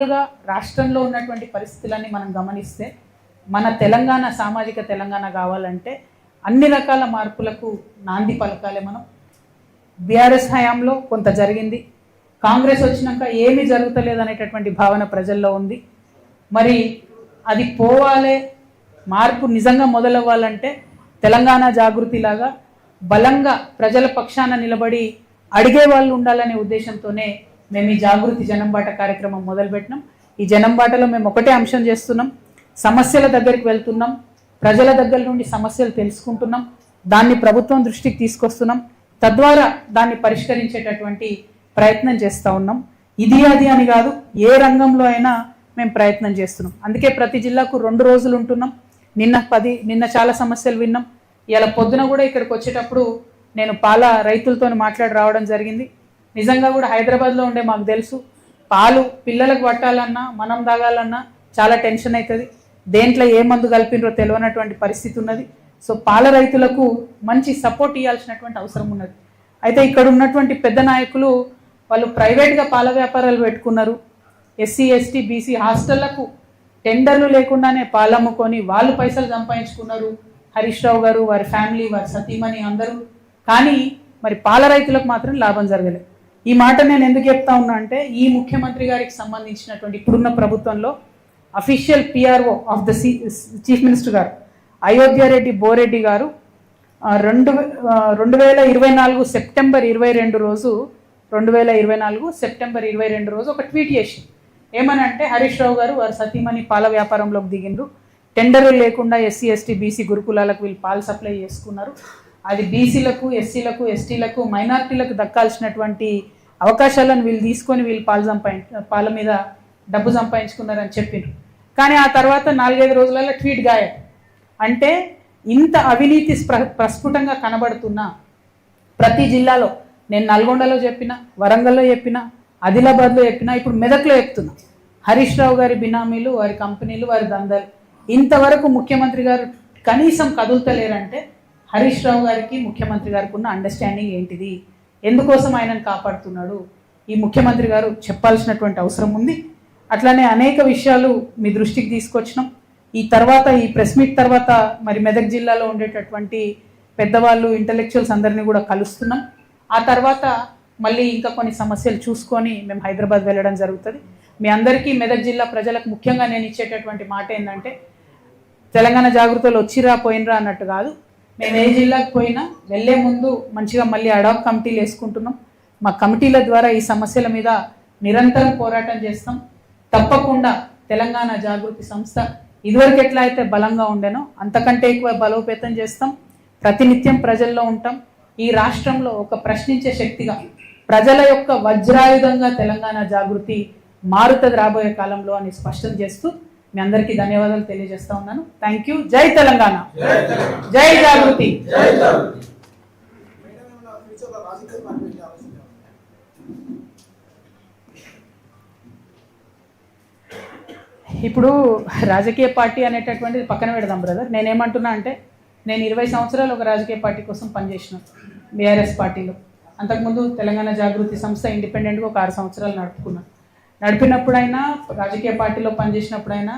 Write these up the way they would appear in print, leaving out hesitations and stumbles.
రాష్ట్రంలో ఉన్నటువంటి పరిస్థితులన్నీ మనం గమనిస్తే మన తెలంగాణ సామాజిక తెలంగాణ కావాలంటే అన్ని రకాల మార్పులకు నాంది పలకాలే. మనం బీఆర్ఎస్ హయాంలో కొంత జరిగింది, కాంగ్రెస్ వచ్చినాక ఏమీ జరుగుతలేదు అనేటటువంటి భావన ప్రజల్లో ఉంది. మరి అది పోవాలే, మార్పు నిజంగా మొదలవ్వాలంటే తెలంగాణ జాగృతిలాగా బలంగా ప్రజల పక్షాన నిలబడి అడిగే వాళ్ళు ఉండాలనే ఉద్దేశంతోనే మేము ఈ జాగృతి జనంబాట కార్యక్రమం మొదలుపెట్టినాం. ఈ జనంబాటలో మేము ఒకటే అంశం చేస్తున్నాం, సమస్యల దగ్గరికి వెళ్తున్నాం, ప్రజల దగ్గర నుండి సమస్యలు తెలుసుకుంటున్నాం, దాన్ని ప్రభుత్వం దృష్టికి తీసుకొస్తున్నాం, తద్వారా దాన్ని పరిష్కరించేటటువంటి ప్రయత్నం చేస్తూ ఉన్నాం. ఇది అది అని కాదు, ఏ రంగంలో అయినా మేము ప్రయత్నం చేస్తున్నాం. అందుకే ప్రతి జిల్లాకు 2 రోజులు ఉంటున్నాం. నిన్న చాలా సమస్యలు విన్నాం. ఇలా పొద్దున కూడా ఇక్కడికి వచ్చేటప్పుడు నేను పాల రైతులతో మాట్లాడి రావడం జరిగింది. నిజంగా కూడా హైదరాబాద్లో ఉండే మాకు తెలుసు, పాలు పిల్లలకు పట్టాలన్నా మనం తాగాలన్నా చాలా టెన్షన్ అవుతుంది, దేంట్లో ఏ మందు కలిపినరో తెలియనటువంటి పరిస్థితి ఉన్నది. సో పాల రైతులకు మంచి సపోర్ట్ ఇవ్వాల్సినటువంటి అవసరం ఉన్నది. అయితే ఇక్కడ ఉన్నటువంటి పెద్ద నాయకులు వాళ్ళు ప్రైవేట్గా పాల వ్యాపారాలు పెట్టుకున్నారు. ఎస్సీ ఎస్టీ బీసీ హాస్టళ్లకు టెండర్లు లేకుండానే పాలు అమ్ముకొని వాళ్ళు పైసలు సంపాదించుకున్నారు. హరీష్ రావు గారు, వారి ఫ్యామిలీ, వారి సతీమణి అందరూ. కానీ మరి పాల రైతులకు మాత్రం లాభం జరగలేదు. ఈ మాట నేను ఎందుకు చెప్తా ఉన్నా అంటే, ఈ ముఖ్యమంత్రి గారికి సంబంధించినటువంటి ఇప్పుడున్న ప్రభుత్వంలో official PRO of the chief minister గారు అయోధ్య రెడ్డి బోరెడ్డి గారు 2024 సెప్టెంబర్ 22 రోజు 2024 సెప్టెంబర్ 22 రోజు ఒక ట్వీట్ చేసి ఏమనంటే, హరీష్ రావు గారు వారి సతీమణి పాల వ్యాపారంలోకి దిగిండ్రు, టెండర్లు లేకుండా ఎస్సీ ఎస్టీ బీసీ గురుకులాలకు వీళ్ళు పాలు సప్లై చేసుకున్నారు, అది బీసీలకు ఎస్సీలకు ఎస్టీలకు మైనార్టీలకు దక్కాల్సినటువంటి అవకాశాలను వీళ్ళు తీసుకొని వీళ్ళు పాల మీద డబ్బు సంపాదించుకున్నారని చెప్పిండ్రు. కానీ ఆ తర్వాత 4-5 రోజులలో ట్వీట్ గాయబ్. అంటే ఇంత అవినీతి ప్రస్ఫుటంగా కనబడుతున్నా ప్రతి జిల్లాలో, నేను నల్గొండలో చెప్పిన, వరంగల్లో చెప్పిన, ఆదిలాబాద్లో చెప్పిన, ఇప్పుడు మెదక్లో చెప్తున్నా, హరీష్ రావు గారి బినామీలు, వారి కంపెనీలు, వారి దందాలు. ఇంతవరకు ముఖ్యమంత్రి గారు కనీసం కదులుతలేరంటే హరీష్ రావు గారికి ముఖ్యమంత్రి గారికి ఉన్న అండర్స్టాండింగ్ ఏంటిది, ఎందుకోసం ఆయనను కాపాడుతున్నాడు, ఈ ముఖ్యమంత్రి గారు చెప్పాల్సినటువంటి అవసరం ఉంది. అట్లానే అనేక విషయాలు మీ దృష్టికి తీసుకొచ్చినాం. ఈ తర్వాత ఈ ప్రెస్ మీట్ తర్వాత మరి మెదక్ జిల్లాలో ఉండేటటువంటి పెద్దవాళ్ళు, ఇంటలెక్చువల్స్ అందరినీ కూడా కలుస్తున్నాం. ఆ తర్వాత మళ్ళీ ఇంకా కొన్ని సమస్యలు చూసుకొని మేము హైదరాబాద్ వెళ్ళడం జరుగుతుంది. మీ అందరికీ మెదక్ జిల్లా ప్రజలకు ముఖ్యంగా నేను ఇచ్చేటటువంటి మాట ఏంటంటే, తెలంగాణ జాగృతిలో వచ్చిరా పోయినరా అన్నట్టు కాదు, మేము ఏ జిల్లాకు పోయినా వెళ్ళే ముందు మంచిగా మళ్ళీ అడాక్ కమిటీలు వేసుకుంటున్నాం. మా కమిటీల ద్వారా ఈ సమస్యల మీద నిరంతరం పోరాటం చేస్తాం. తప్పకుండా తెలంగాణ జాగృతి సంస్థ ఇదివరకు ఎట్లా అయితే బలంగా ఉండేనో అంతకంటే ఎక్కువ బలోపేతం చేస్తాం. ప్రతినిత్యం ప్రజల్లో ఉంటాం. ఈ రాష్ట్రంలో ఒక ప్రశ్నించే శక్తిగా, ప్రజల యొక్క వజ్రాయుధంగా తెలంగాణ జాగృతి మారుతుంది రాబోయే కాలంలో అని స్పష్టం చేస్తూ మీ అందరికీ ధన్యవాదాలు తెలియజేస్తా ఉన్నాను. Thank you. జై తెలంగాణ, జై జాగృతి. ఇప్పుడు రాజకీయ పార్టీ అనేటటువంటిది పక్కన పెడదాం బ్రదర్. నేనేమంటున్నా అంటే, నేను 20 సంవత్సరాలు ఒక రాజకీయ పార్టీ కోసం పనిచేసిన బీఆర్ఎస్ పార్టీలో. అంతకుముందు తెలంగాణ జాగృతి సంస్థ ఇండిపెండెంట్గా ఒక 6 సంవత్సరాలు నడిపినప్పుడైనా, రాజకీయ పార్టీలో పనిచేసినప్పుడైనా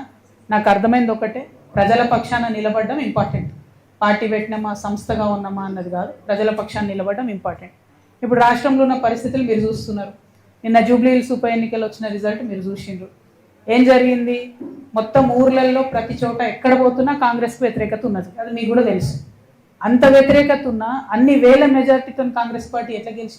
నాకు అర్థమైంది ఒకటే, ప్రజల పక్షాన నిలబడడం ఇంపార్టెంట్. పార్టీ పెట్టినామా, సంస్థగా ఉన్నామా అన్నది కాదు, ప్రజల పక్షాన నిలబడడం ఇంపార్టెంట్. ఇప్పుడు రాష్ట్రంలో ఉన్న పరిస్థితులు మీరు చూస్తున్నారు. నిన్న జూబ్లీ హిల్స్ ఉప ఎన్నికలు వచ్చిన రిజల్ట్ మీరు చూసిండ్రు. ఏం జరిగింది? మొత్తం ఊర్లలో ప్రతి చోట ఎక్కడ పోతున్నా కాంగ్రెస్కి వ్యతిరేకత ఉన్నది, అది మీకు కూడా తెలుసు. అంత వ్యతిరేకత ఉన్నా అన్ని వేల మెజార్టీతో కాంగ్రెస్ పార్టీ ఎట్లా గెలిచింది?